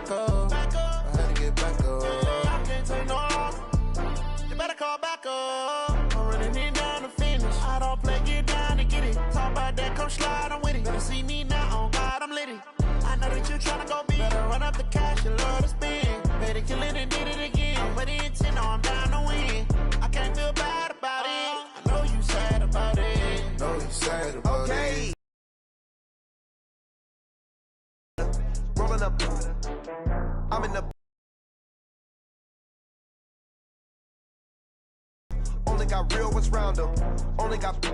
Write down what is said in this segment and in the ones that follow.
back up. I had to get back up. I can't take no loss. You better call back up. I'm running it down to finish. I don't play, get down to get it. Talk about that, come slide, I'm with it. Better see me now, on God, I'm litty. I know that you tryna go big. Better run up the cash, you love to spend. Better kill it and did it again. But the intent, I'm down to win. I can't feel bad about it. I know you sad about it. Know you sad about it. Rolling up, I'm in the. Only got real ones round them. Only got.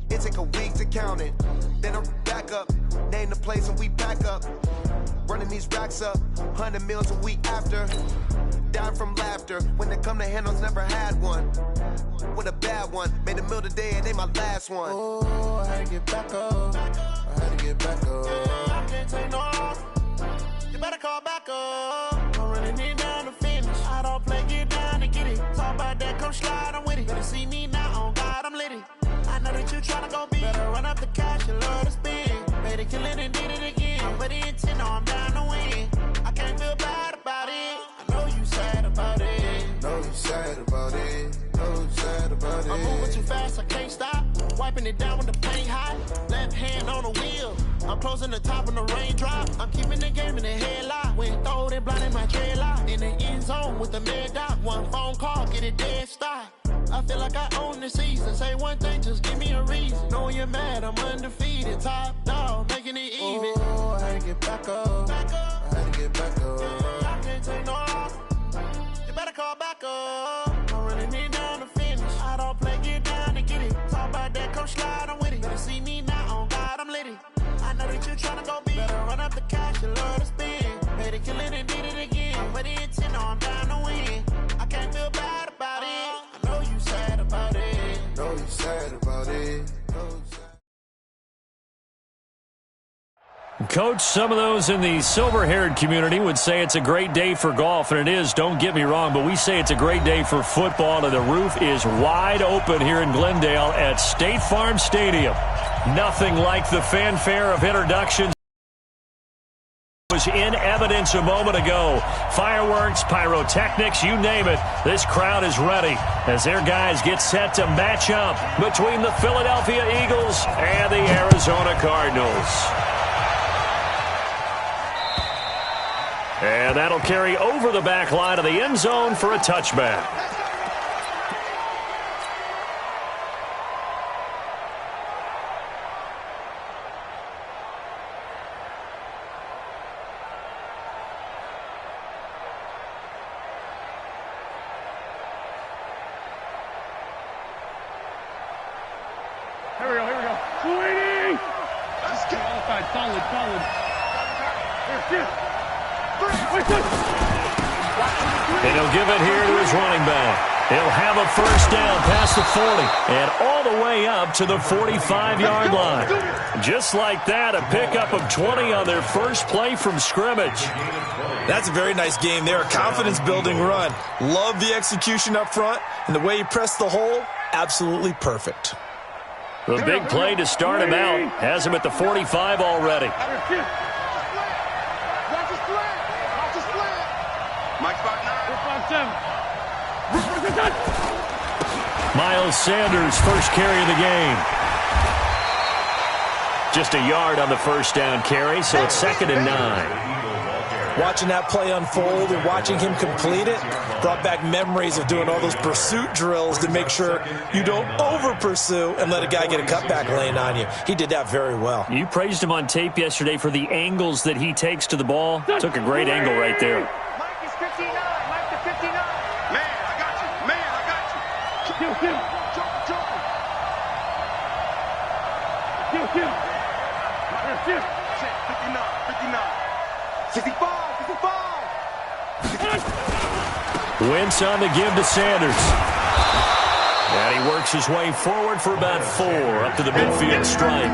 It take a week to count it. Then I'm back up. Name the place and we back up. Running these racks up. 100 meals a week after. Dying from laughter. When they come to handles, never had one. With a bad one. Made a meal today and they my last one. Oh, I had to get back up. I had to get back up. I can't take no loss. You better call back up. I'm running it down to finish. I don't play, get down to get it. Talk about that, come slide, I'm with it. Better see me now, on God, I'm litty. I know that you tryna go big. Better run up the cash, you love to spend. Better kill it and did it again. But the intent, no, I'm down to win. I can't feel bad about it. I know you sad about it. Know you sad about it. Know you sad about it. I'm moving too fast, I can't stop. Wiping it down with the paint hot. Left hand on the wheel. I'm closing the top on the raindrop. I'm keeping the game in the headlock. When throwed and blinding my dreadlock. In the end zone with the mad dot. One phone call, get it dead stop. I feel like I own the season. Say one thing, just give me a reason. Knowing you're mad, I'm undefeated. Top dog, making it even. Oh, I had to get back up. I had to get back up. I can't take no loss. You better call back up. I'm running it down to finish. I don't play, get down to get it. Talk about that, come slide, I'm with it. Better see me now, on God, I'm litty. I know that you tryna go big. Better run up the cash, you love to spend. Better kill it and did it again. But the intent, no, I'm down to win. I can't feel bad about it. I know you sad about it. Know you sad about it. Coach, some of those in the silver-haired community would say it's a great day for golf, and it is, don't get me wrong, but we say it's a great day for football, and the roof is wide open here in Glendale at State Farm Stadium. Nothing like the fanfare of introductions was in evidence a moment ago. Fireworks, pyrotechnics, you name it. This crowd is ready as their guys get set to match up between the Philadelphia Eagles and the Arizona Cardinals. And that'll carry over the back line of the end zone for a touchback. Here we go. 280! Let's go. Solid. Here. And he'll give it here to his running back. He'll have a first down past the 40 and all the way up to the 45-yard line. Just like that, a pickup of 20 on their first play from scrimmage. That's a very nice game there. A confidence-building run. Love the execution up front, and the way he pressed the hole, absolutely perfect. The big play to start him out has him at the 45 already. Miles Sanders, first carry of the game. Just a yard on the first down carry, so it's 2nd and 9. Watching that play unfold and watching him complete it brought back memories of doing all those pursuit drills to make sure you don't over-pursue and let a guy get a cutback lane on you. He did that very well. You praised him on tape yesterday for the angles that he takes to the ball. Took a great angle right there. Mike is 59. Mike to 59. Man, I got you. Kill. Jump. Kill. 59. 65. Wentz on the give to Sanders. And he works his way forward for about 4 up to the midfield stripe.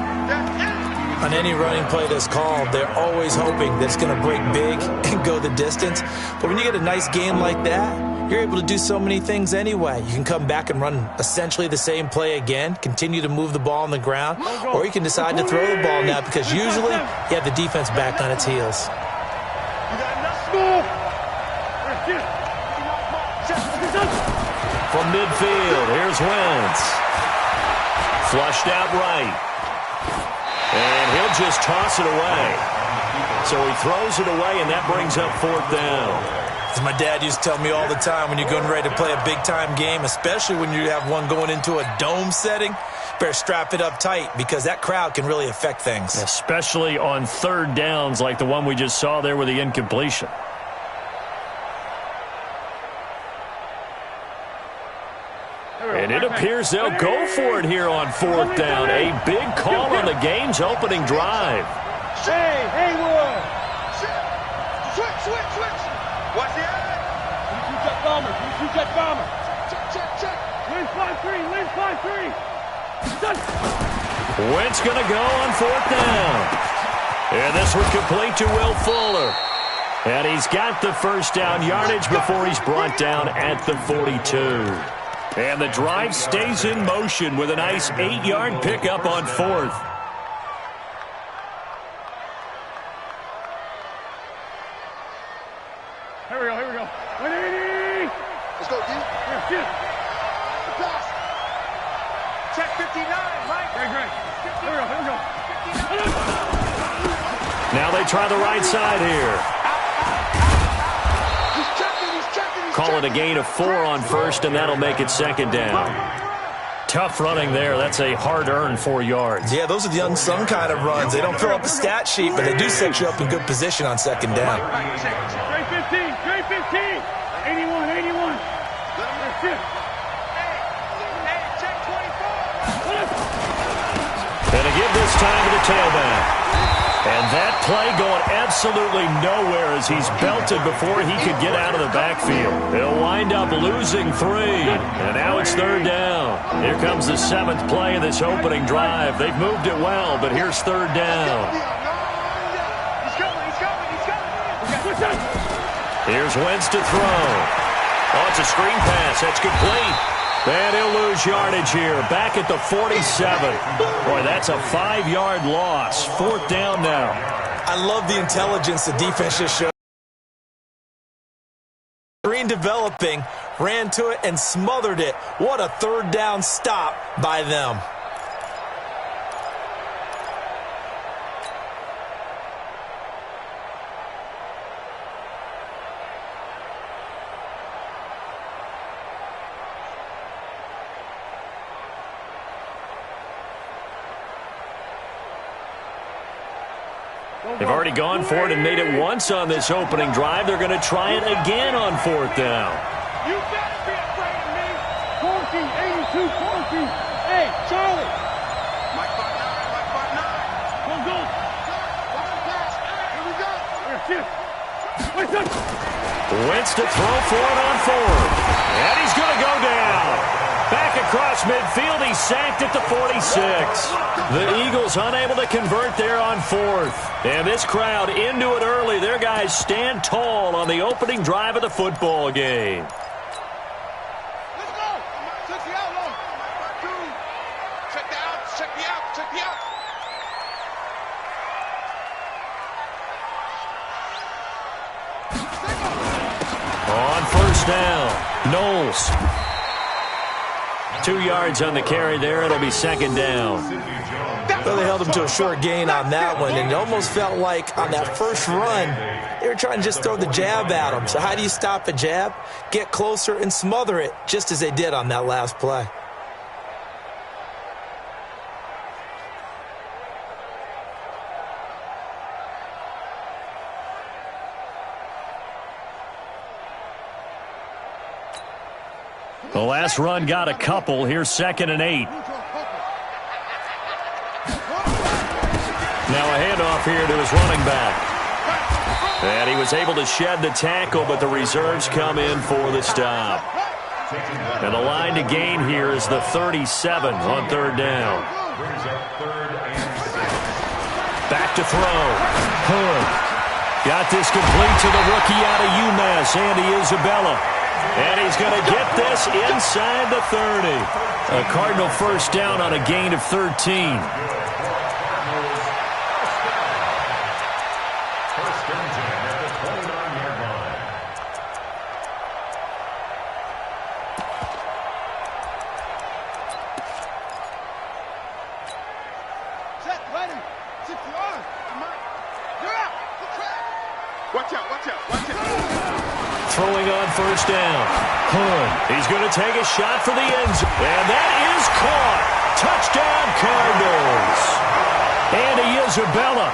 On any running play that's called, they're always hoping that it's going to break big and go the distance. But when you get a nice game like that, you're able to do so many things anyway. You can come back and run essentially the same play again, continue to move the ball on the ground, or you can decide to throw the ball now because usually you have the defense back on its heels. from midfield. Here's Wentz. Flushed out right. And he'll just toss it away. So he throws it away, and that brings up 4th down. As my dad used to tell me all the time, when you're getting ready to play a big-time game, especially when you have one going into a dome setting, better strap it up tight because that crowd can really affect things. Especially on 3rd downs like the one we just saw there with the incompletion. And it appears they'll go for it here on 4th down. A big call on the game's opening drive. Hey, Haywood! Switch! What's the ad? You shoot that bomber. Check. Win 5-3. Wentz going to go on 4th down. And this one complete to Will Fuller. And he's got the first down yardage before he's brought down at the 42. And the drive stays in motion with a nice 8-yard pickup on 4th. Here we go. 180! Let's go, D. Here, shoot. The pass. Check 59, Mike. Great. Here we go. Now they try the right side here. He's checking. Call it a gain of 4 on 1st, and that'll make it 2nd down. Tough running there. That's a hard-earned 4 yards. Yeah, those are the unsung kind of runs. They don't fill up the stat sheet, but they do set you up in good position on 2nd down. Great 15. 81. Let's shoot. Hey, check 24. And to give this time to the tailback. And that play going absolutely nowhere as he's belted before he could get out of the backfield. They'll wind up losing 3. And now it's 3rd down. Here comes the 7th play of this opening drive. They've moved it well, but here's 3rd down. He's coming. Here's Wentz to throw. Oh, it's a screen pass. That's complete. And he'll lose yardage here. Back at the 47. Boy, that's a 5-yard loss. 4th down now. I love the intelligence the defense just showed. Screen developing, ran to it and smothered it. What a 3rd down stop by them. They've already gone for it and made it once on this opening drive. They're going to try it again on 4th down. You better be afraid of me. 14, 82, 14. Hey, Charlie. Mike 5-9. Go. Pass. Here we go. Here, shoot. Wentz to throw for it on 4th. And he's going to go down. Back across midfield, he's sacked at the 46. The Eagles unable to convert there on 4th. And this crowd into it early. Their guys stand tall on the opening drive of the football game. Let's go. Check the out. Check the out. On 1st down, Knowles. 2 yards on the carry there. It'll be 2nd down. Well, they held him to a short gain on that one, and it almost felt like on that first run, they were trying to just throw the jab at him. So how do you stop a jab? Get closer and smother it, just as they did on that last play. The last run got a couple. Here's 2nd and 8. Now a handoff here to his running back. And he was able to shed the tackle, but the reserves come in for the stop. And the line to gain here is the 37 on 3rd down. Back to throw. Hood. Got this complete to the rookie out of UMass, Andy Isabella. And he's going to get this inside the 30. A Cardinal first down on a gain of 13. Watch out, watch out, watch out. Throwing on first down. Hunt. He's going to take a shot for the end zone. And that is caught. Touchdown, Cardinals. Andy Isabella,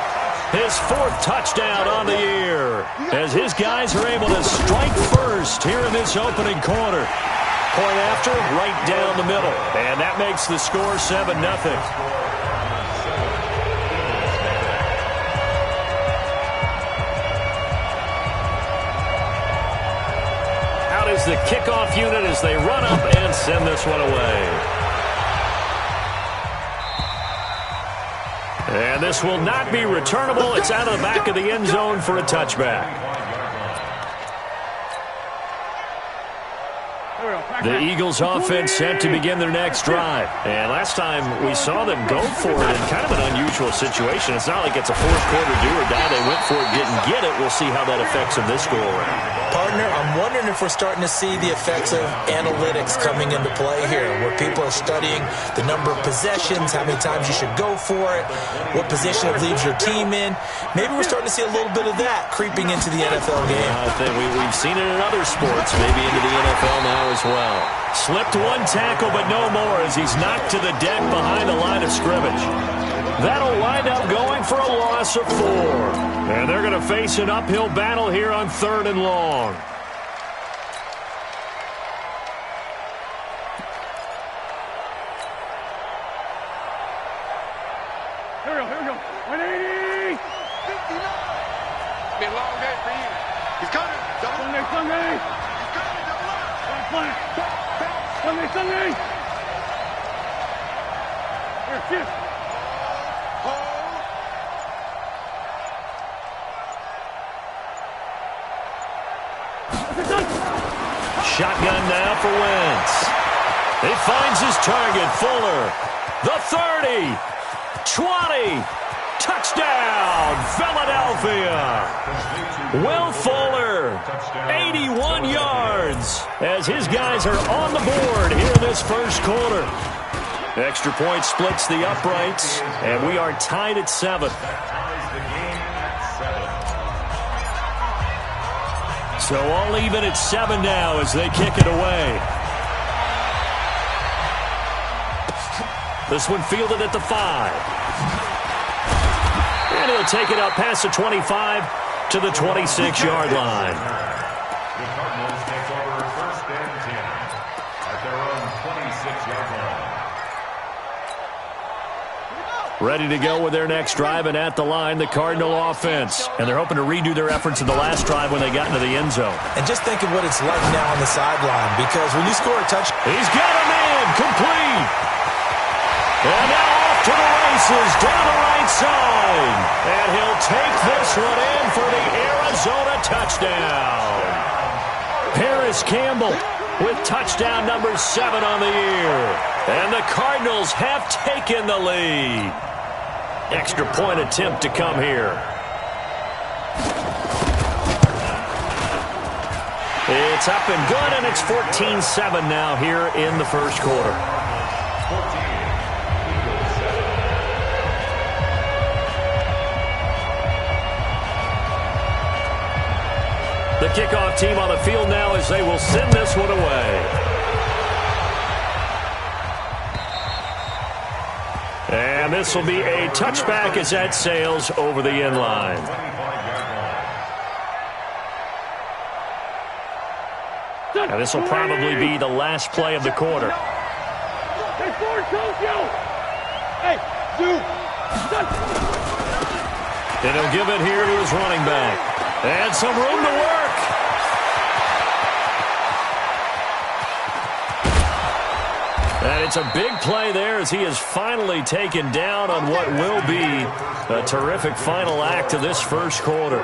his 4th touchdown on the year, as his guys are able to strike first here in this opening quarter. Point after, right down the middle. And that makes the score 7-0. Out is the kickoff unit as they run up and send this one away. And this will not be returnable. It's out of the back of the end zone for a touchback. The Eagles offense set to begin their next drive. And last time we saw them go for it in kind of an unusual situation. It's not like it's a fourth quarter do or die. They went for it, didn't get it. We'll see how that affects them this go-around. Partner, I'm wondering if we're starting to see the effects of analytics coming into play here, where people are studying the number of possessions, how many times you should go for it, what position it leaves your team in. Maybe we're starting to see a little bit of that creeping into the NFL game. I think we've seen it in other sports, maybe into the NFL now as well. Slipped one tackle, but no more as he's knocked to the deck behind the line of scrimmage. That'll wind up going for a loss of 4. And they're going to face an uphill battle here on 3rd and long. Here we go. 180. 59. It's been a long day for you. He's coming. Sunday. He's coming. Double up. Flat. Sunday. Here, shift. Shotgun now for Wentz. He finds his target, Fuller. The 30, 20, touchdown, Philadelphia. Will Fuller, 81 yards, as his guys are on the board here in this first quarter. Extra point splits the uprights, and we are tied at 7. So all even at 7 now as they kick it away. This one fielded at the 5. And he'll take it out past the 25 to the 26-yard line. The Cardinals take over 1st and 10 at their own 26-yard line. Ready to go with their next drive, and at the line, the Cardinal offense. And they're hoping to redo their efforts in the last drive when they got into the end zone. And just think of what it's like now on the sideline, because when you score a touchdown, he's got him in, complete. And now off to the races, down the right side. And he'll take this one in for the Arizona touchdown. Paris Campbell with touchdown number 7 on the year. And the Cardinals have taken the lead. Extra point attempt to come here. It's up and good, and it's 14-7 now here in the first quarter. The kickoff team on the field now as they will send this one away. And this will be a touchback as that sails over the end line. And this will probably be the last play of the quarter. And he'll give it here to his running back. And some room to work. And it's a big play there as he is finally taken down on what will be a terrific final act of this first quarter.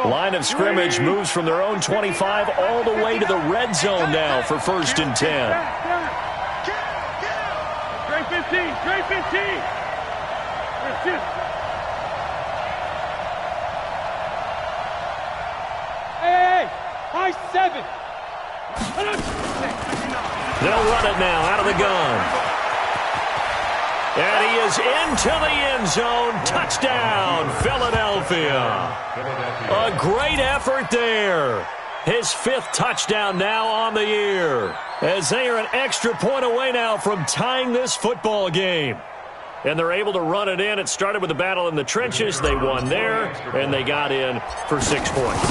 Line of scrimmage moves from their own 25 all the way to the red zone now for 1st and 10. Straight 15, straight 15. Hey, high 7. They'll run it now out of the gun. And he is into the end zone. Touchdown, Philadelphia. A great effort there. His 5th touchdown now on the year, as they are an extra point away now from tying this football game. And they're able to run it in. It started with a battle in the trenches. They won there, and they got in for 6 points.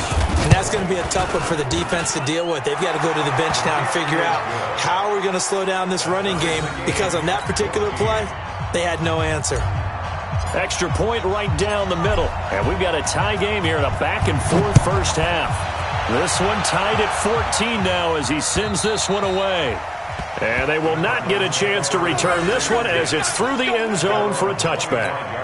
And that's going to be a tough one for the defense to deal with. They've got to go to the bench now and figure out how we're going to slow down this running game, because on that particular play, they had no answer. Extra point right down the middle. And we've got a tie game here in a back-and-forth first half. This one tied at 14 now as he sends this one away. And they will not get a chance to return this one as it's through the end zone for a touchback.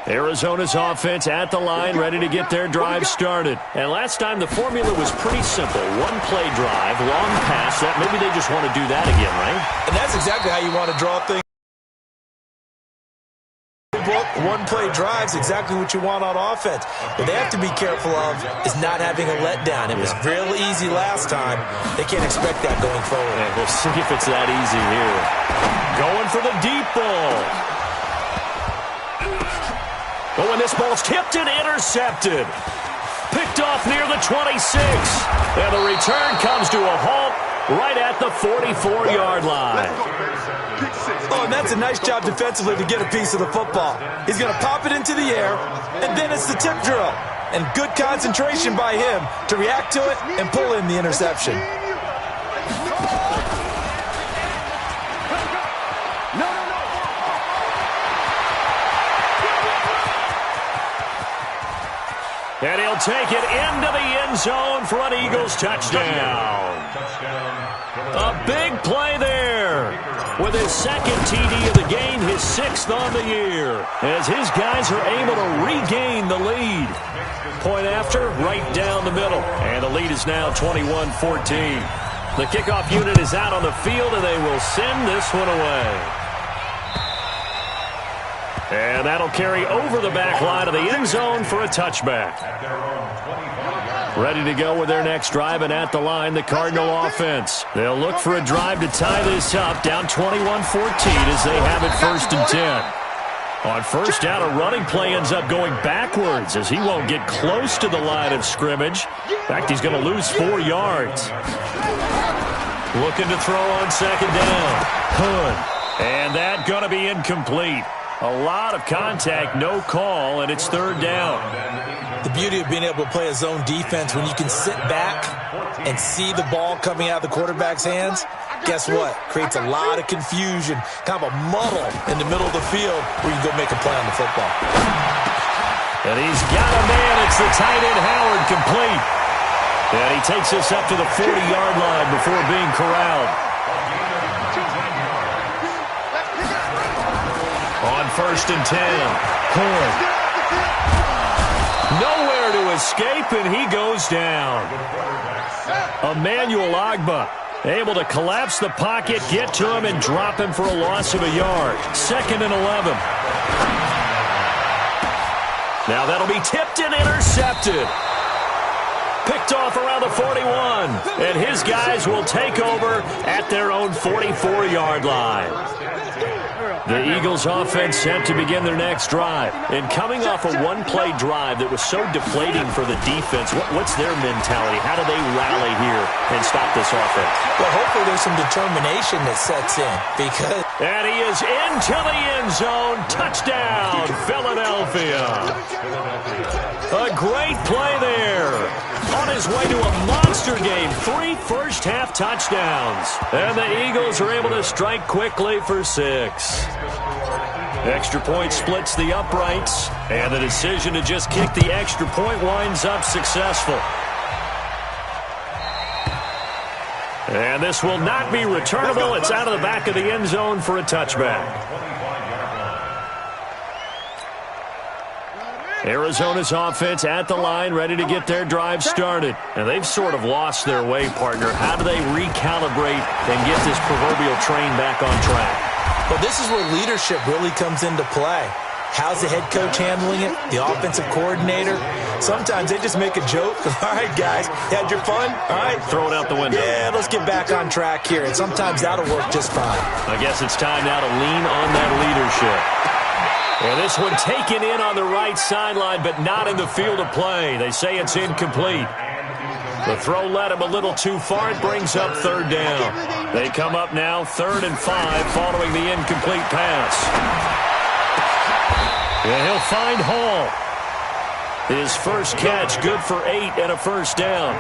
Arizona's offense at the line, ready to get their drive started. And last time the formula was pretty simple. One play drive, long pass. That maybe they just want to do that again, right? And that's exactly how you want to draw things. One play drives exactly what you want on offense. What they have to be careful of is not having a letdown. It was real easy last time. They can't expect that going forward. And we'll see if it's that easy here. Going for the deep ball. Oh, and this ball's tipped and intercepted. Picked off near the 26. And the return comes to a halt right at the 44-yard line. Oh, and that's a nice job defensively to get a piece of the football. He's going to pop it into the air, and then it's the tip drill. And good concentration by him to react to it and pull in the interception. And he'll take it into the end zone for an Eagles touchdown. A big play there. With his 2nd TD of the game, his 6th on the year, as his guys are able to regain the lead. Point after, right down the middle. And the lead is now 21-14. The kickoff unit is out on the field, and they will send this one away. And that'll carry over the back line of the end zone for a touchback. Ready to go with their next drive, and at the line, the Cardinal offense. They'll look for a drive to tie this up, down 21-14 as they have it 1st and 10. On first down, a running play ends up going backwards as he won't get close to the line of scrimmage. In fact, he's going to lose 4 yards. Looking to throw on 2nd down. Hood. And that going to be incomplete. A lot of contact, no call, and it's 3rd down. The beauty of being able to play a zone defense, when you can sit back and see the ball coming out of the quarterback's hands, guess what? Creates a lot of confusion, kind of a muddle in the middle of the field where you can go make a play on the football. And he's got a man. It's the tight end, Howard, complete. And he takes us up to the 40-yard line before being corralled. On 1st and 10, Hood. Nowhere to escape, and he goes down. Emmanuel Agba able to collapse the pocket, get to him, and drop him for a loss of a yard. 2nd and 11. Now that'll be tipped and intercepted. Picked off around the 41, and his guys will take over at their own 44-yard line. The Eagles offense set to begin their next drive. And coming off a one-play drive that was so deflating for the defense, what's their mentality? How do they rally here and stop this offense? Well, hopefully there's some determination that sets in. And he is into the end zone. Touchdown, Philadelphia. A great play there. On his way to a monster game, 3 first-half touchdowns. And the Eagles are able to strike quickly for 6. Extra point splits the uprights, and the decision to just kick the extra point winds up successful. And this will not be returnable. It's out of the back of the end zone for a touchback. Arizona's offense at the line, ready to get their drive started. And they've sort of lost their way, partner. How do they recalibrate and get this proverbial train back on track? Well, this is where leadership really comes into play. How's the head coach handling it? The offensive coordinator? Sometimes they just make a joke. All right, guys, had your fun? All right. Throw it out the window. Yeah, let's get back on track here. And sometimes that'll work just fine. I guess it's time now to lean on that leadership. And this one taken in on the right sideline, but not in the field of play. They say it's incomplete. The throw led him a little too far. It brings up third down. They come up now 3rd and 5 following the incomplete pass. And he'll find Hall. His first catch, good for 8 and a first down.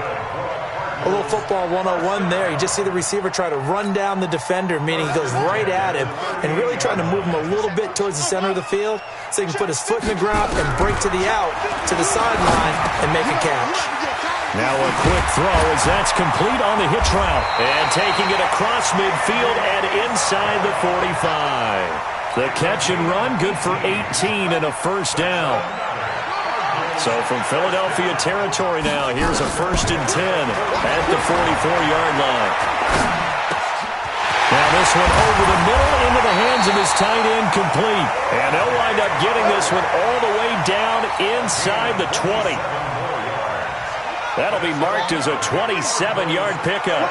A little football 101 there. You just see the receiver try to run down the defender, meaning he goes right at him and really trying to move him a little bit towards the center of the field so he can put his foot in the ground and break to the out, to the sideline, and make a catch. Now a quick throw as that's complete on the hitch route. And taking it across midfield and inside the 45. The catch and run, good for 18 and a first down. So from Philadelphia territory now, here's a 1st and 10 at the 44-yard line. Now this one over the middle into the hands of his tight end, complete. And they'll wind up getting this one all the way down inside the 20. That'll be marked as a 27-yard pickup.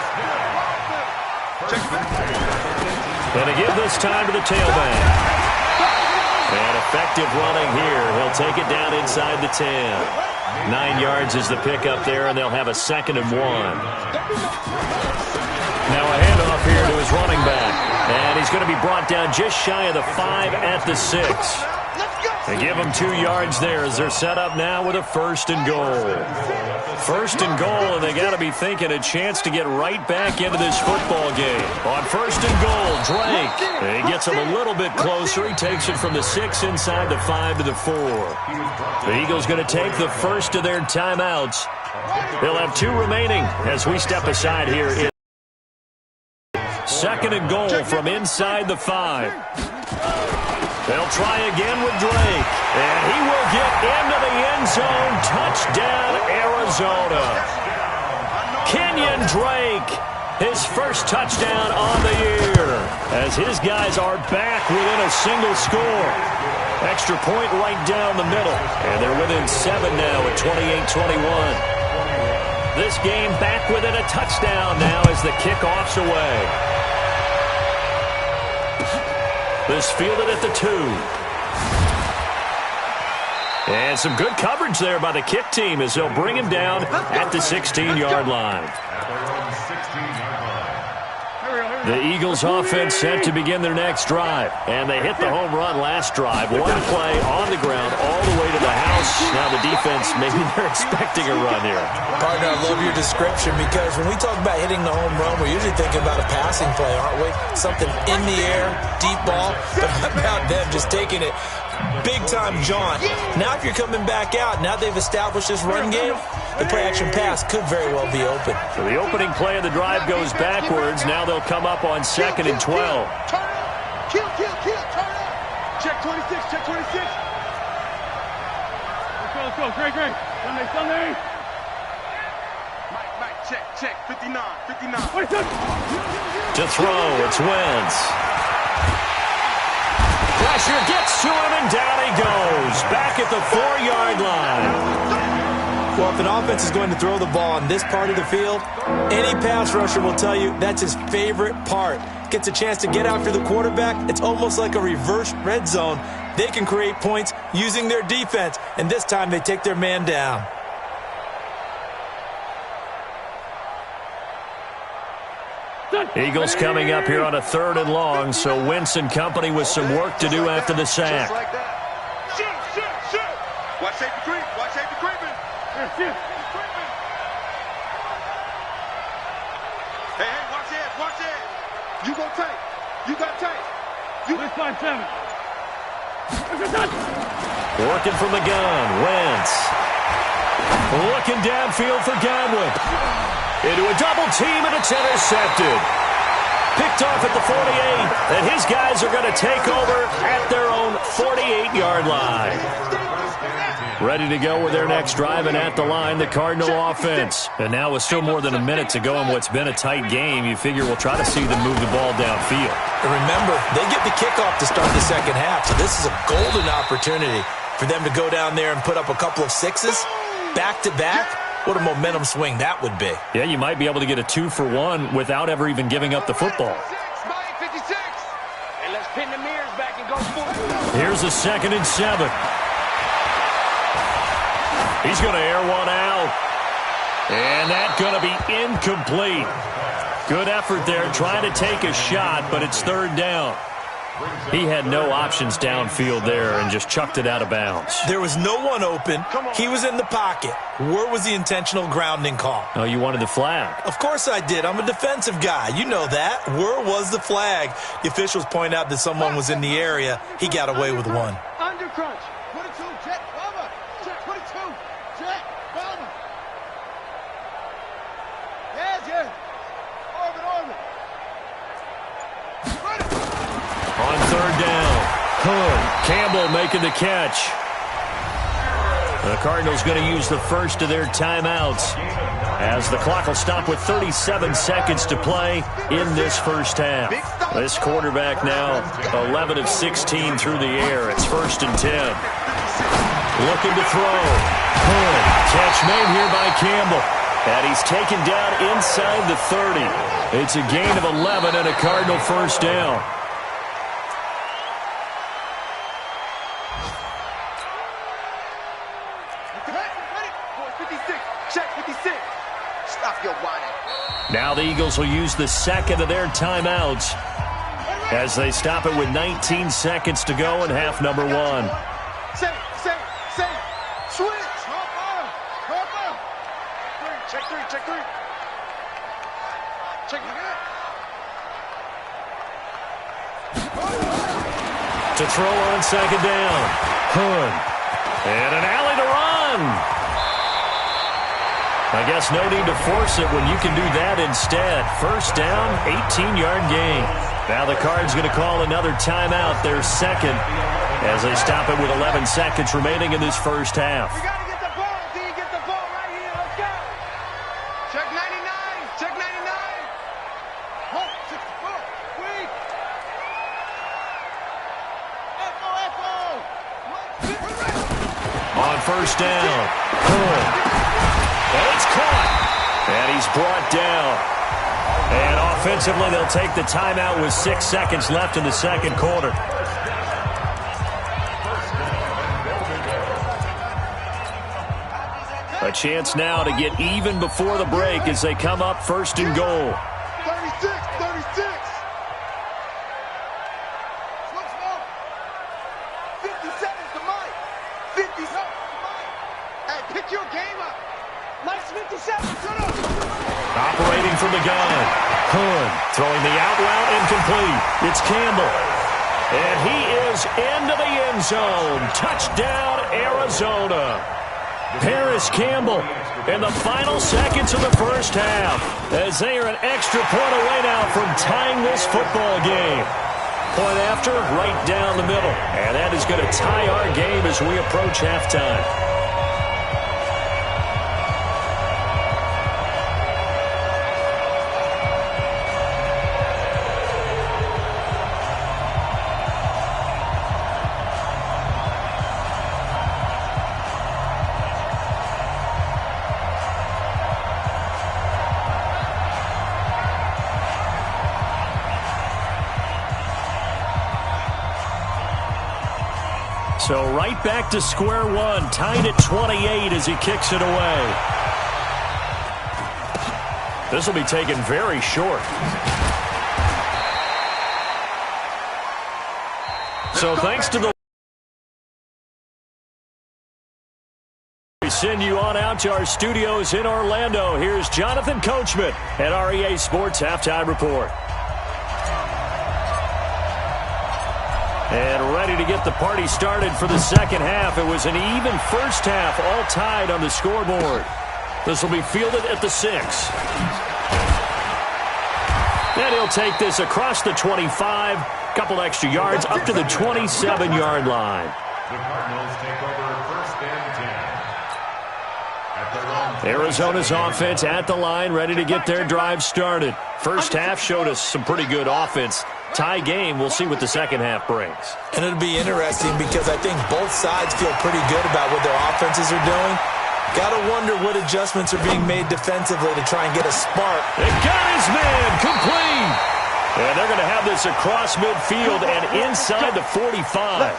And to give this time to the tailback. And effective running here. He'll take it down inside the 10. 9 yards is the pickup there, and they'll have a 2nd and 1. Now a handoff here to his running back. And he's going to be brought down just shy of the 5 at the 6. They give him 2 yards there as they're set up now with a 1st and goal. 1st and goal, and they got to be thinking a chance to get right back into this football game. On 1st and goal, Drake. He gets him a little bit closer. He takes it from the 6 inside the 5 to the 4. The Eagles going to take the first of their timeouts. They'll have 2 remaining as we step aside here. 2nd and goal from inside the 5. They'll try again with Drake. And he will get into the end zone. Touchdown, Arizona. Kenyon Drake, his first touchdown on the year. As his guys are back within a single score. Extra point right down the middle. And they're within 7 now at 28-21. This game back within a touchdown now as the kickoff's away. This fielded at the 2. And some good coverage there by the kick team as they'll bring him down at the 16-yard line. The Eagles offense set to begin their next drive. And they hit the home run last drive. One play on the ground all the way to the house. Now the defense, maybe they're expecting a run here. Partner, I love your description because when we talk about hitting the home run, we're usually thinking about a passing play, aren't we? Something in the air, deep ball. But how about them just taking it big-time jaunt? Now if you're coming back out, now they've established this run game, the play-action pass could very well be open. So the opening play of the drive goes backwards. Now they'll come up on 2nd and 12. Turn up. Kill, turn up. Check 26, check 26. Let's go. Great. Sunday. Mike, check. 59. To throw, it's Wentz. Pressure gets to him, and down he goes. Back at the 4-yard line. Well, if an offense is going to throw the ball on this part of the field, any pass rusher will tell you that's his favorite part. Gets a chance to get after the quarterback. It's almost like a reverse red zone. They can create points using their defense, and this time they take their man down. Eagles coming up here on a 3rd and long, so Wentz and company with some work to do after the sack. Shoot. Watch safety creeping. Hey, watch it. You got tape. You got 5-7. Working from the gun, Wentz. Looking downfield for Godwin. Into a double team, and it's intercepted. Picked off at the 48, and his guys are going to take over at their own 48-yard line. Ready to go with their next drive, and at the line, the Cardinal offense. And now with still more than a minute to go in what's been a tight game, you figure we'll try to see them move the ball downfield. And remember, they get the kickoff to start the second half, so this is a golden opportunity for them to go down there and put up a couple of sixes back-to-back. What a momentum swing that would be. Yeah, you might be able to get a 2-for-1 without ever even giving up the football. And let's pin the mirrors back and go forward. Here's a 2nd and 7. He's going to air one out. And that's going to be incomplete. Good effort there trying to take a shot, but it's 3rd down. He had no options downfield there and just chucked it out of bounds. There was no one open. He was in the pocket. Where was the intentional grounding call? Oh, you wanted the flag. Of course I did. I'm a defensive guy. You know that. Where was the flag? The officials point out that someone was in the area. He got away with one. Under crunch. 22, jet, bomber. Jet, 22, jet, bomber. Yeah. Orbit. On 3rd down, Hood, Campbell making the catch. The Cardinals going to use the first of their timeouts as the clock will stop with 37 seconds to play in this first half. This quarterback now 11 of 16 through the air. It's 1st and 10. Looking to throw. Hood, catch made here by Campbell. And he's taken down inside the 30. It's a gain of 11 and a Cardinal first down. Now the Eagles will use the 2nd of their timeouts as they stop it with 19 seconds to go in half number 1. Say. Switch. Check three. Check it. To throw on 2nd down. Hood. And an alley to run. I guess no need to force it when you can do that instead. First down, 18-yard gain. Now the Cards going to call another timeout, their 2nd, as they stop it with 11 seconds remaining in this first half. We got to get the ball, D. Get the ball right here. Let's go. Check 99. Check 99. Hold, 64. Wait. Echo. On first down, Hood. And it's caught. And he's brought down. And offensively, they'll take the timeout with 6 seconds left in the second quarter. A chance now to get even before the break as they come up 1st and goal. 36. Switch now. 50 seconds to Mike. 50 seconds to Mike. Hey, pick your game up. Mike's 50 seconds. Shut up. Operating from the gun. Hood throwing the out route incomplete. It's Campbell. And he is into the end zone. Touchdown, Arizona. Paris Campbell in the final seconds of the first half as they are an extra point away now from tying this football game. Point after, right down the middle. And that is going to tie our game as we approach halftime. So right back to square one, tied at 28 as he kicks it away. This will be taken very short. So thanks to the... We send you on out to our studios in Orlando. Here's Jonathan Coachman at REA Sports Halftime Report. And ready to get the party started for the second half. It was an even first half, all tied on the scoreboard. This will be fielded at the 6. And he'll take this across the 25, couple extra yards, up to the 27-yard line. The Cardinals take over 1st and 10. Arizona's offense at the line, ready to get their drive started. First half showed us some pretty good offense. Tie game, we'll see what the second half brings. And it'll be interesting because I think both sides feel pretty good about what their offenses are doing. Got to wonder what adjustments are being made defensively to try and get a spark. They got his man complete. And they're going to have this across midfield and inside the 45.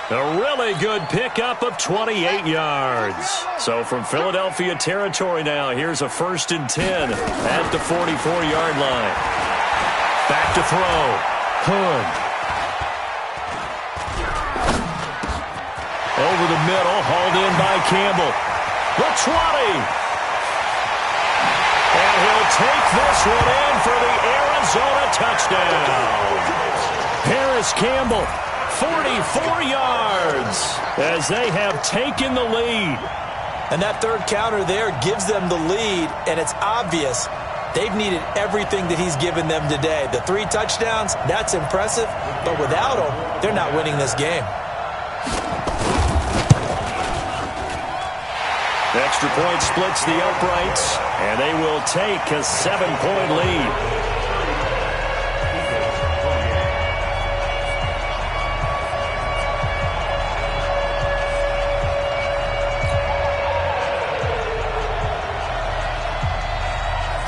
A really good pickup of 28 yards. So from Philadelphia territory now, here's a 1st and 10 at the 44-yard line. Back to throw. Hood. Over the middle, hauled in by Campbell. The 20. And he'll take this one in for the Arizona touchdown. Harris Campbell, 44 yards as they have taken the lead. And that third counter there gives them the lead, and it's obvious they've needed everything that he's given them today. The 3 touchdowns, that's impressive, but without him, they're not winning this game. Extra point splits the uprights, and they will take a 7-point lead.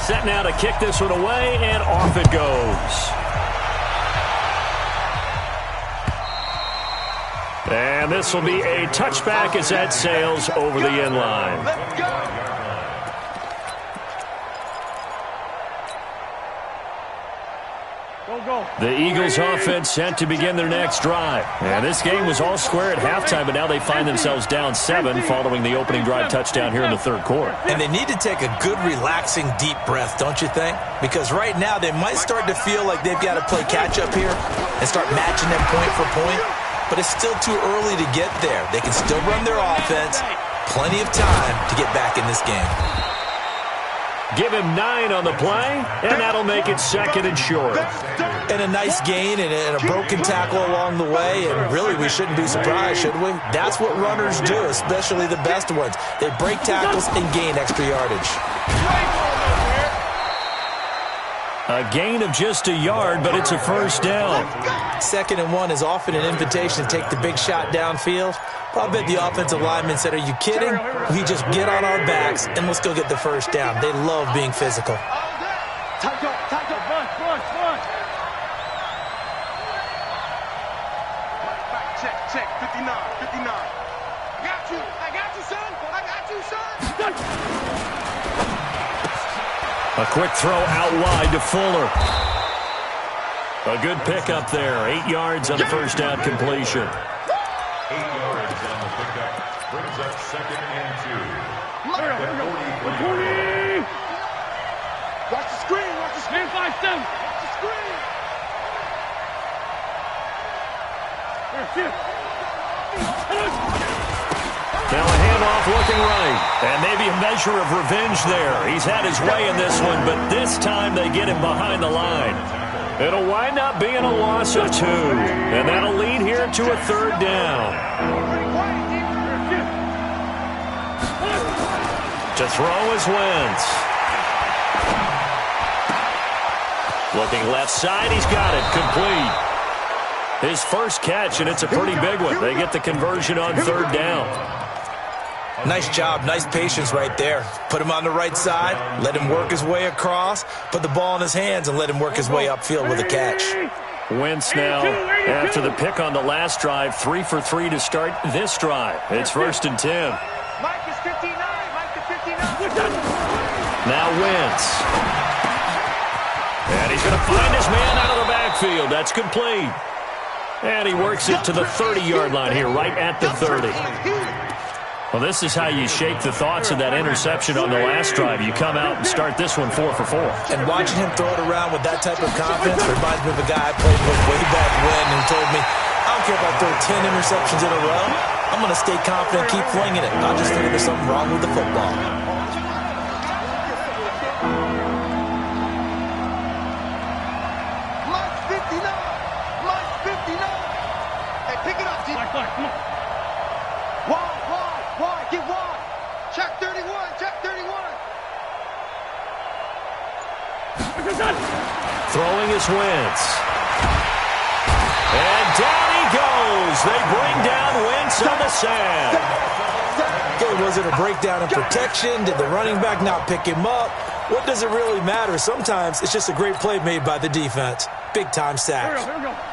Set now to kick this one away, and off it goes. And this will be a touchback as that sails over the end line. The Eagles offense set to begin their next drive. And this game was all square at halftime, but now they find themselves down 7 following the opening drive touchdown here in the third quarter. And they need to take a good, relaxing, deep breath, don't you think? Because right now they might start to feel like they've got to play catch-up here and start matching them point for point. But it's still too early to get there. They can still run their offense. Plenty of time to get back in this game. Give him 9 on the play, and that'll make it 2nd and short. And a nice gain and a broken tackle along the way, and really we shouldn't be surprised, should we? That's what runners do, especially the best ones. They break tackles and gain extra yardage. A gain of just a yard, but it's a first down. 2nd and 1 is often an invitation to take the big shot downfield. But I bet the offensive lineman said, are you kidding? We just get on our backs and let's go get the first down. They love being physical. Check, 59. I got you, son. A quick throw out wide to Fuller. A good pickup there. 8 yards on the first down completion. 8 yards on the pickup. Brings up 2nd and 2. At 40. Watch the screen. Man 5-7. Watch the screen. Now a handoff looking right. And maybe a measure of revenge there. He's had his way in this one, but this time they get him behind the line. It'll wind up being a loss of 2. And that'll lead here to a 3rd down. To throw is Wentz. Looking left side, he's got it. Complete. His first catch, and it's a pretty big one. They get the conversion on 3rd down. Nice job, nice patience right there. Put him on the right side, let him work his way across, put the ball in his hands, and let him work his way upfield with a catch. Wentz now, after the pick on the last drive, 3 for 3 to start this drive. It's 1st and 10. Mike is 59. Now Wentz. And he's going to find his man out of the backfield. That's complete. And he works it to the 30-yard line here, right at the 30. Well, this is how you shake the thoughts of that interception on the last drive. You come out and start this one 4 for 4. And watching him throw it around with that type of confidence reminds me of a guy I played with way back when who told me, I don't care if I throw 10 interceptions in a row. I'm going to stay confident, keep flinging it. I just think there's something wrong with the football. Check 31. Check 31. Throwing his Wentz. And down he goes. They bring down Wentz on the sack. Okay, was it a breakdown in protection? Did the running back not pick him up? What does it really matter? Sometimes it's just a great play made by the defense. Big-time sack.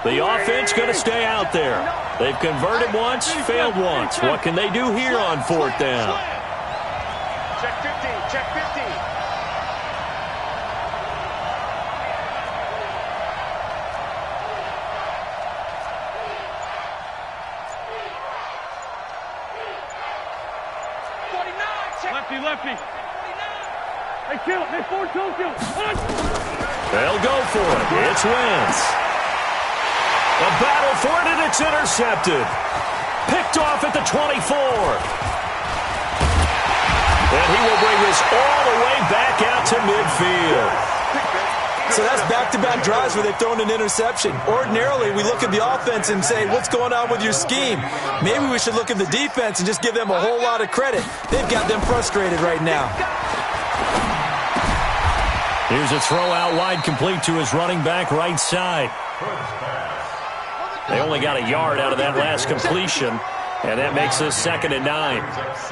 The offense going to stay out there. They've converted once, failed once. What can they do here on fourth down? Check 15. Check 15. Lefty. Hey, kill it. Hey, forward, kill. They'll go for it. It's Wentz. A battle for it, and it's intercepted. Picked off at the 24. And he will bring this all the way back out to midfield. So that's back-to-back drives where they've thrown an interception. Ordinarily, we look at the offense and say, what's going on with your scheme? Maybe we should look at the defense and just give them a whole lot of credit. They've got them frustrated right now. Here's a throw out wide, complete to his running back right side. They only got a yard out of that last completion, and that makes us 2nd and 9. At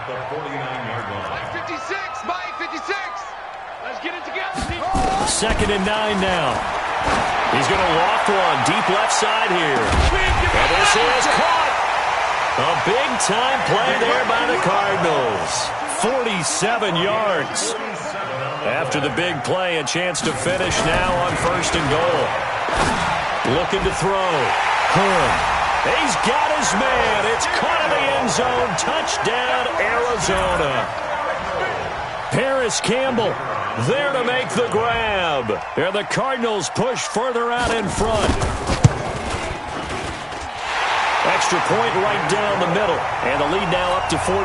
the 49-yard line. 56. By 56. Let's get it together. 2nd and 9 now. He's going to loft one deep left side here. And this is caught. A big-time play there by the Cardinals. 47 yards. After the big play, a chance to finish now on 1st and goal. Looking to throw. He's got his man. It's caught in the end zone. Touchdown, Arizona. Paris Campbell there to make the grab. And the Cardinals push further out in front. Extra point right down the middle. And the lead now up to 14.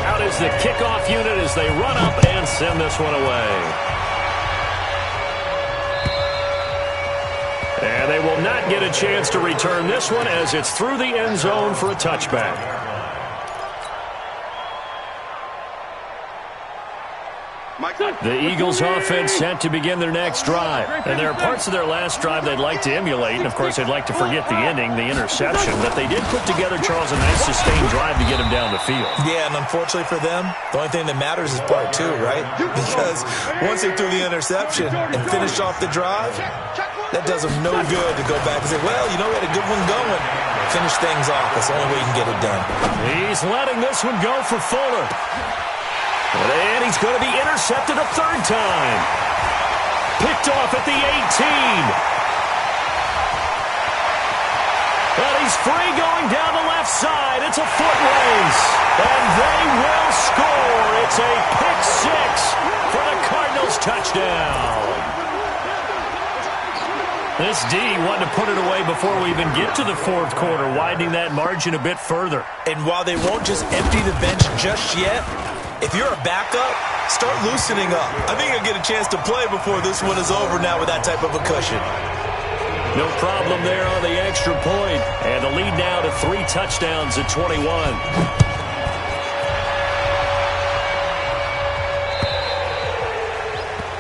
Out is the kickoff unit as they run up and send this one away. And they will not get a chance to return this one as it's through the end zone for a touchback. The Eagles offense set to begin their next drive. And there are parts of their last drive they'd like to emulate. And, of course, they'd like to forget the ending, the interception. But they did put together, Charles, a nice sustained drive to get him down the field. Yeah, and unfortunately for them, the only thing that matters is part 2, right? Because once they threw the interception and finished off the drive, that does them no good to go back and say, well, you know, we had a good one going. Finish things off. That's the only way you can get it done. He's letting this one go for Fuller. And he's going to be intercepted a 3rd time. Picked off at the 18. And he's free going down the left side. It's a foot race. And they will score. It's a pick 6 for the Cardinals touchdown. This D wanted to put it away before we even get to the 4th quarter, widening that margin a bit further. And while they won't just empty the bench just yet, if you're a backup, start loosening up. I think you'll get a chance to play before this one is over now with that type of a cushion. No problem there on the extra point. And the lead now to 3 touchdowns at 21.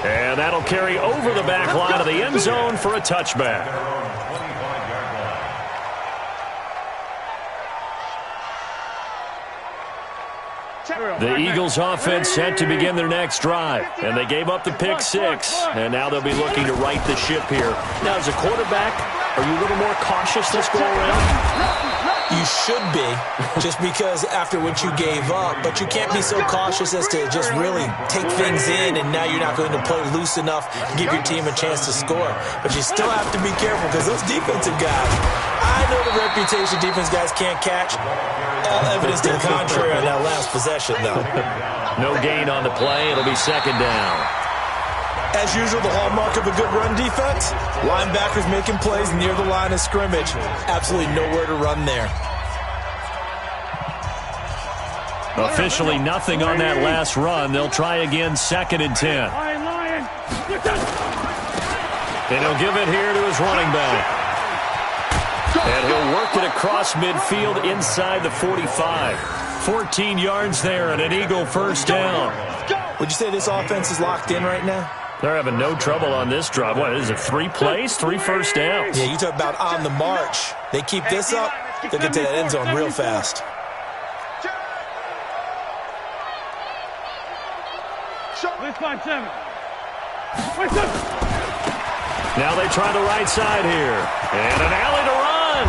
And that'll carry over the back line of the end zone for a touchback. The Eagles offense set to begin their next drive. And they gave up the pick 6. And now they'll be looking to right the ship here. Now, as a quarterback, are you a little more cautious this go around? You should be, just because after what you gave up. But you can't be so cautious as to just really take things in, and now you're not going to play loose enough to give your team a chance to score. But you still have to be careful because those defensive guys, I know the reputation defense guys can't catch. All evidence to the contrary on that last possession, though. No gain on the play. It'll be 2nd down. As usual, the hallmark of a good run defense, linebackers making plays near the line of scrimmage. Absolutely nowhere to run there. Officially nothing on that last run. They'll try again 2nd and 10. And he'll give it here to his running back. And he'll work it across midfield inside the 45. 14 yards there and an Eagle first down. Would you say this offense is locked in right now? They're having no trouble on this drive. What is it, 3 plays, 3 first downs? Yeah, you talk about on the march. They keep this up, they'll get to that end zone real fast. Now they try the right side here. And an alley to run.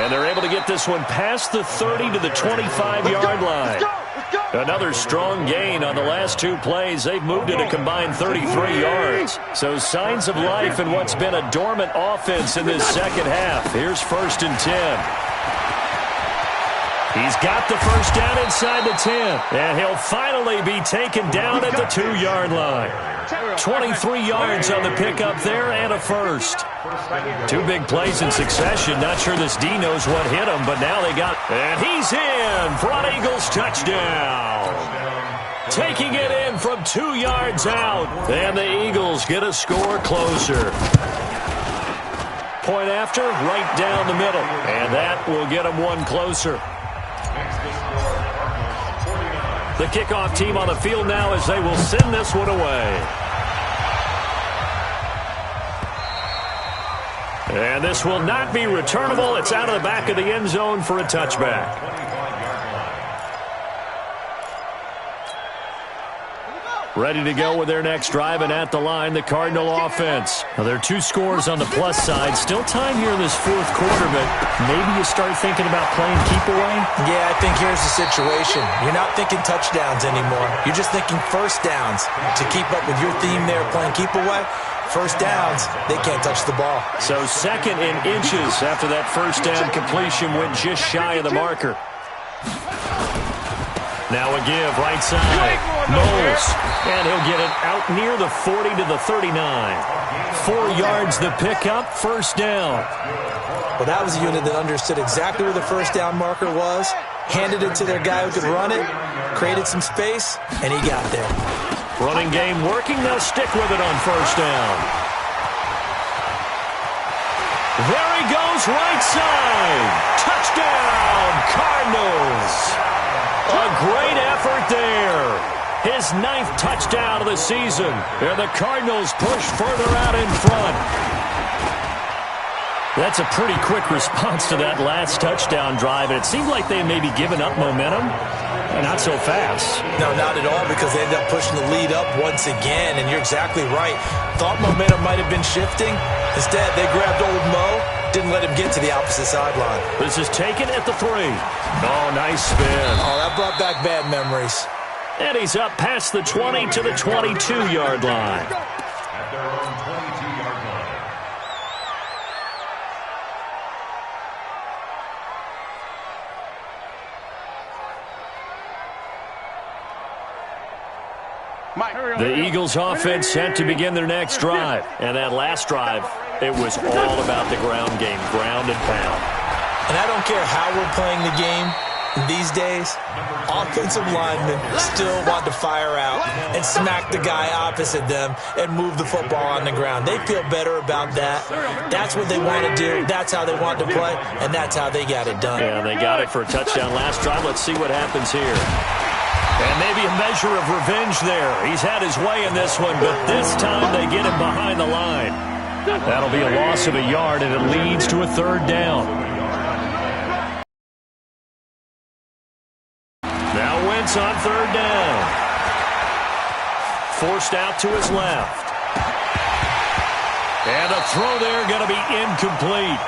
And they're able to get this one past the 30 to the 25-yard line. Another strong gain on the last 2 plays. They've moved it a combined 33 yards. So signs of life in what's been a dormant offense in this second half. Here's 1st and 10. He's got the first down inside the 10. And he'll finally be taken down at the 2-yard line. 23 yards on the pickup there and a first. 2 big plays in succession. Not sure this D knows what hit him, but now they got... And he's in for an Eagles touchdown. Taking it in from 2 yards out. And the Eagles get a score closer. Point after, right down the middle. And that will get them 1 closer. The kickoff team on the field now as they will send this one away. And this will not be returnable. It's out of the back of the end zone for a touchback. Ready to go with their next drive, and at the line, the Cardinal offense. Now, there are 2 scores on the plus side. Still time here in this 4th quarter, but maybe you start thinking about playing keep away? Yeah, I think here's the situation. You're not thinking touchdowns anymore. You're just thinking first downs. To keep up with your theme there, playing keep away, first downs, they can't touch the ball. So 2nd in inches after that first down completion went just shy of the marker. Now a give, right side. Knowles. And he'll get it out near the 40 to the 39. 4 yards the pickup, first down. Well, that was a unit that understood exactly where the first down marker was, handed it to their guy who could run it, created some space, and he got there. Running game working. They'll stick with it on first down. There he goes, right side. Touchdown, Cardinals. A great effort there. His 9th touchdown of the season. And the Cardinals push further out in front. That's a pretty quick response to that last touchdown drive. And it seemed like they may be giving up momentum. Not so fast. No, not at all, because they ended up pushing the lead up once again. And you're exactly right. Thought momentum might have been shifting. Instead, they grabbed old Mo. Didn't let him get to the opposite sideline. This is taken at the 3. Oh, nice spin. Oh, that brought back bad memories. And he's up past the 20 to the 22-yard line. At their own 22-yard line. The Eagles offense set to begin their next drive. And that last drive, it was all about the ground game, ground and pound. And I don't care how we're playing the game these days, offensive linemen still want to fire out and smack the guy opposite them and move the football on the ground. They feel better about that. That's what they want to do. That's how they want to play, and that's how they got it done. Yeah, they got it for a touchdown last drive. Let's see what happens here. And maybe a measure of revenge there. He's had his way in this one, but this time they get him behind the line. That'll be a loss of a yard, and it leads to a 3rd down. Now Wentz on 3rd down. Forced out to his left. And a throw there going to be incomplete.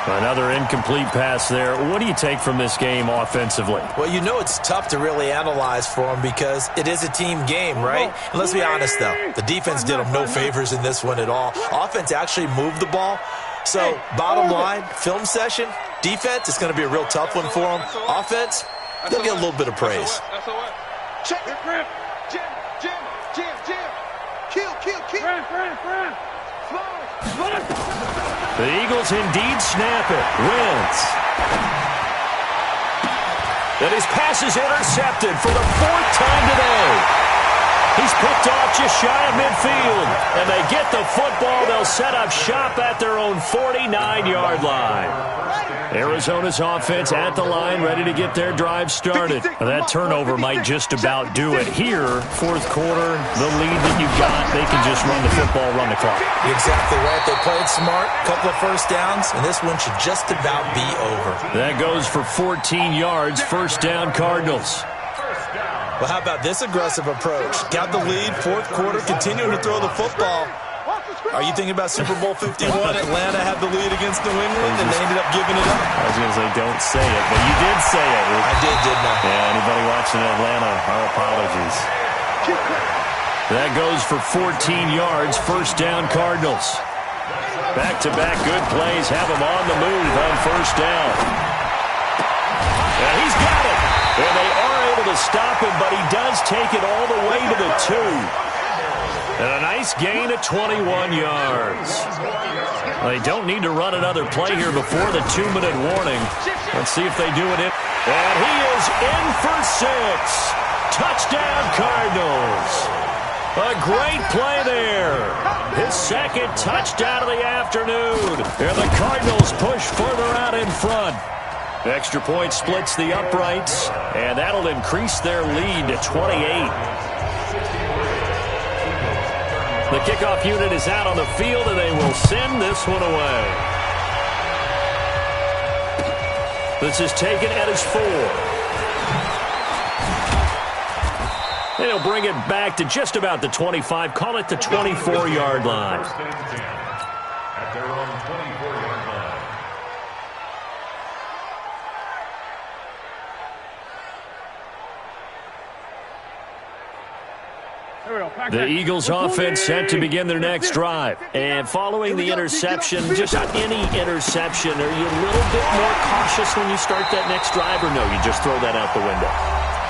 Another incomplete pass there. What do you take from this game offensively? Well, you know it's tough to really analyze for them because it is a team game, right? And let's be honest, though. The defense did them no favors in this one at all. Offense actually moved the ball. So, bottom line, film session, defense, it's going to be a real tough one for them. Offense, they'll get a little bit of praise. Check it, Jim. Kill. The Eagles indeed snap it. Wentz. And his pass is intercepted for the 4th time today. He's picked off just shy of midfield. And they get the football. They'll set up shop at their own 49-yard line. Arizona's offense at the line, ready to get their drive started. That turnover might just about do it. Here, fourth quarter, the lead that you've got, they can just run the football, run the clock. You're exactly right. They played smart, couple of first downs, and this one should just about be over. That goes for 14 yards, first down Cardinals. Well, how about this aggressive approach? Got the lead, fourth quarter, continuing to throw the football. Are you thinking about Super Bowl 51? Atlanta had the lead against New England, and they ended up giving it up. I was going to say, don't say it, but you did say it. I did, didn't I? Yeah, anybody watching Atlanta, our apologies. That goes for 14 yards, first down Cardinals. Back-to-back good plays, have them on the move on first down. And he's got it. And they are able to stop him, but he does take it all the way to the 2. And a nice gain of 21 yards. They don't need to run another play here before the 2-minute warning. Let's see if they do it. And he is in for 6. Touchdown, Cardinals. A great play there. His second touchdown of the afternoon. And the Cardinals push further out in front. Extra point splits the uprights, and that'll increase their lead to 28. The kickoff unit is out on the field, and they will send this one away. This is taken at his 4. And he'll bring it back to just about the 25. Call it the 24-yard line. At their own 24-yard line. The Eagles offense set to begin their next drive. And following the interception, just any interception, are you a little bit more cautious when you start that next drive, or no, you just throw that out the window?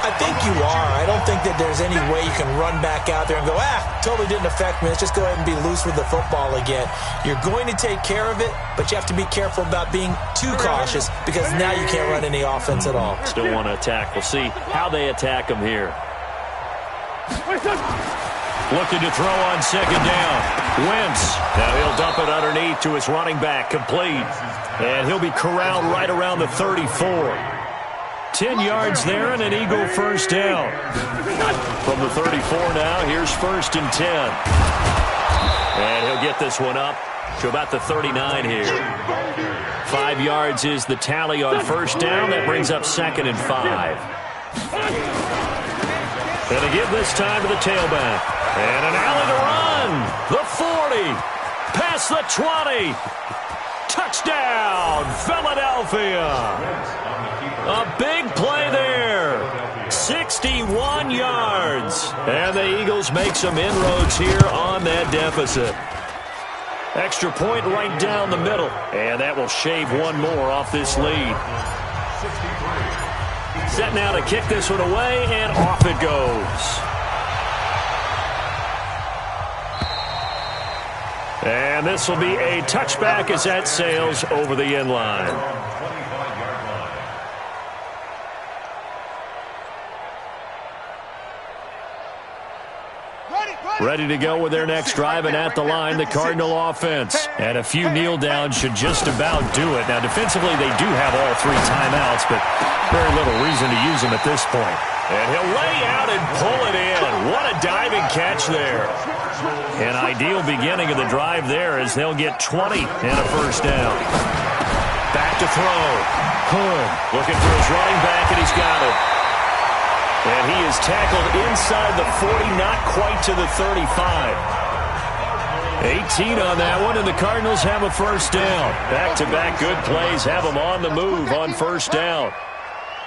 I think you are. I don't think that there's any way you can run back out there and go, totally didn't affect me. Let's just go ahead and be loose with the football again. You're going to take care of it, but you have to be careful about being too cautious because now you can't run any offense at all. Still want to attack. We'll see how they attack them here. Looking to throw on second down. Wentz. Now he'll dump it underneath to his running back. Complete. And he'll be corralled right around the 34. 10 yards there and an Eagle first down. From the 34 now, here's first and 10. And he'll get this one up to about the 39 here. 5 yards is the tally on first down. That brings up second and 5. And to give this time to the tailback. And an alley to run. The 40. Past the 20. Touchdown, Philadelphia. A big play there. 61 yards. And the Eagles make some inroads here on that deficit. Extra point right down the middle. And that will shave one more off this lead. Set now to kick this one away, and off it goes. And this will be a touchback as that sails over the end line. Ready to go with their next drive, and at the line, the Cardinal offense. And a few kneel downs should just about do it. Now, defensively, they do have all 3 timeouts, but very little reason to use them at this point. And he'll lay out and pull it in. What a diving catch there. An ideal beginning of the drive there as they'll get 20 and a first down. Back to throw. Hood looking for his running back, and he's got it. And he is tackled inside the 40, not quite to the 35. 18 on that one, and the Cardinals have a first down. Back-to-back good plays have them on the move on first down.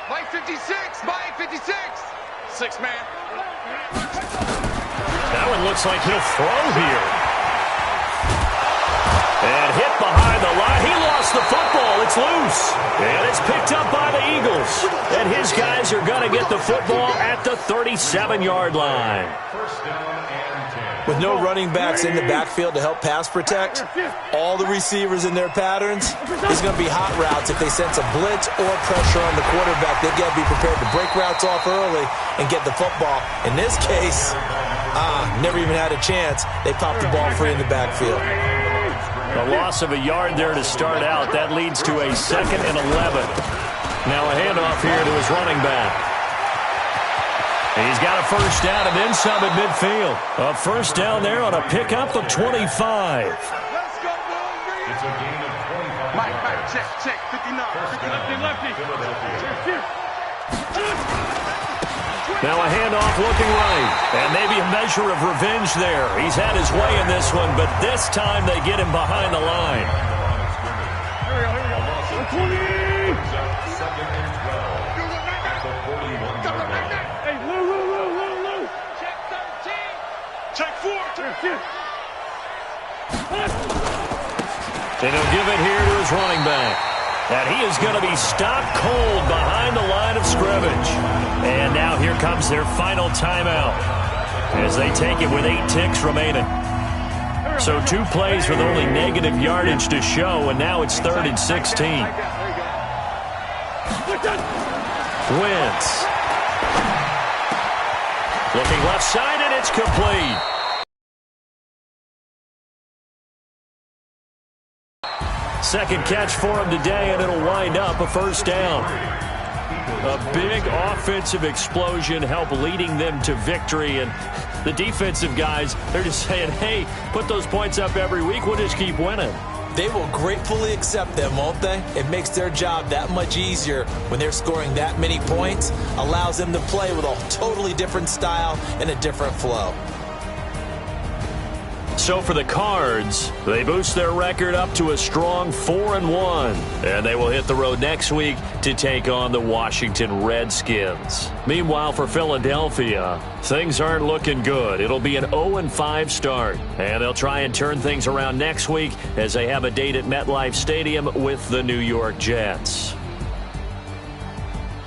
By 56, by 56. 6-man. That one looks like he'll throw here. And hit behind the line. He lost the football. It's loose. And it's picked up by the Eagles. And his guys are going to get the football at the 37-yard line. With no running backs in the backfield to help pass protect, all the receivers in their patterns, there's going to be hot routes if they sense a blitz or pressure on the quarterback. They've got to be prepared to break routes off early and get the football. In this case, Never even had a chance. They popped the ball free in the backfield. A loss of a yard there to start out. That leads to a 2nd and 11. Now a handoff here to his running back. He's got a first down and then some at midfield. A first down there on a pickup of 25. It's a gain of 25. Mike, check. 59. Lefty. Now a handoff looking right. And maybe a measure of revenge there. He's had his way in this one, but this time they get him behind the line. Here we go. 2nd and 12 at the 41-yard line. Hey, Lou. Check 13. Check 4. And he'll give it here to his running back. And he is going to be stopped cold behind the line of scrimmage. And now here comes their final timeout as they take it with 8 ticks remaining. So 2 plays with only negative yardage to show, and now it's 3rd and 16. Wentz. Looking left side, and it's complete. Second catch for him today, and it'll wind up a first down. A big offensive explosion helped leading them to victory, and the defensive guys, they're just saying, hey, put those points up every week, we'll just keep winning. They will gratefully accept them, won't they? It makes their job that much easier when they're scoring that many points, allows them to play with a totally different style and a different flow. So for the Cards, they boost their record up to a strong 4-1, and they will hit the road next week to take on the Washington Redskins. Meanwhile, for Philadelphia, things aren't looking good. It'll be an 0-5 start, and they'll try and turn things around next week as they have a date at MetLife Stadium with the New York Jets.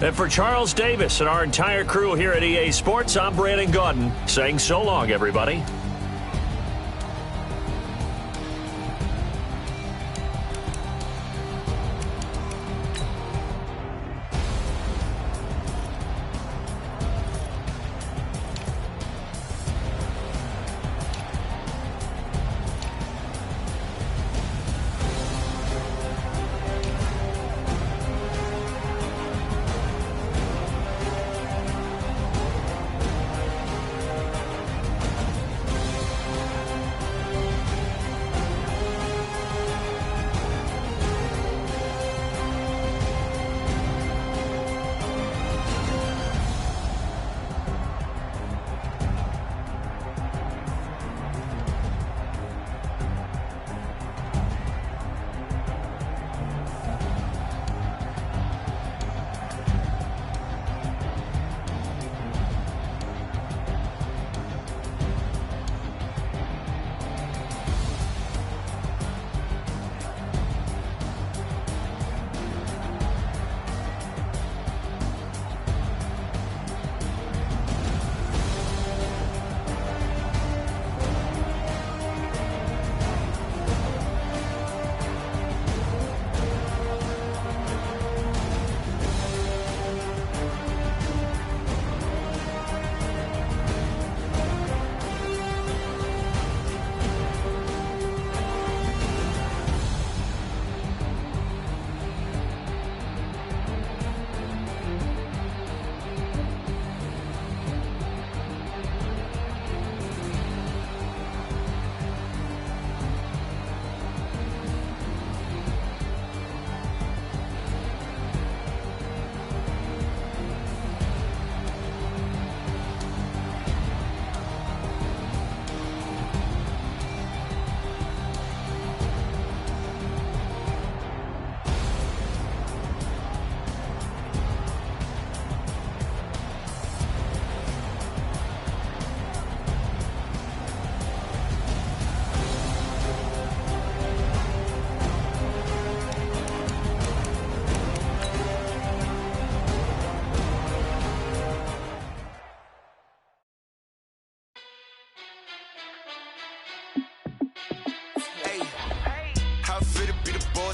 And for Charles Davis and our entire crew here at EA Sports, I'm Brandon Gaudin saying so long, everybody.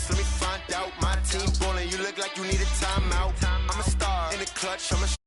Let me find out. My team ballin', you look like you need a timeout. I'm a star in the clutch, I'm a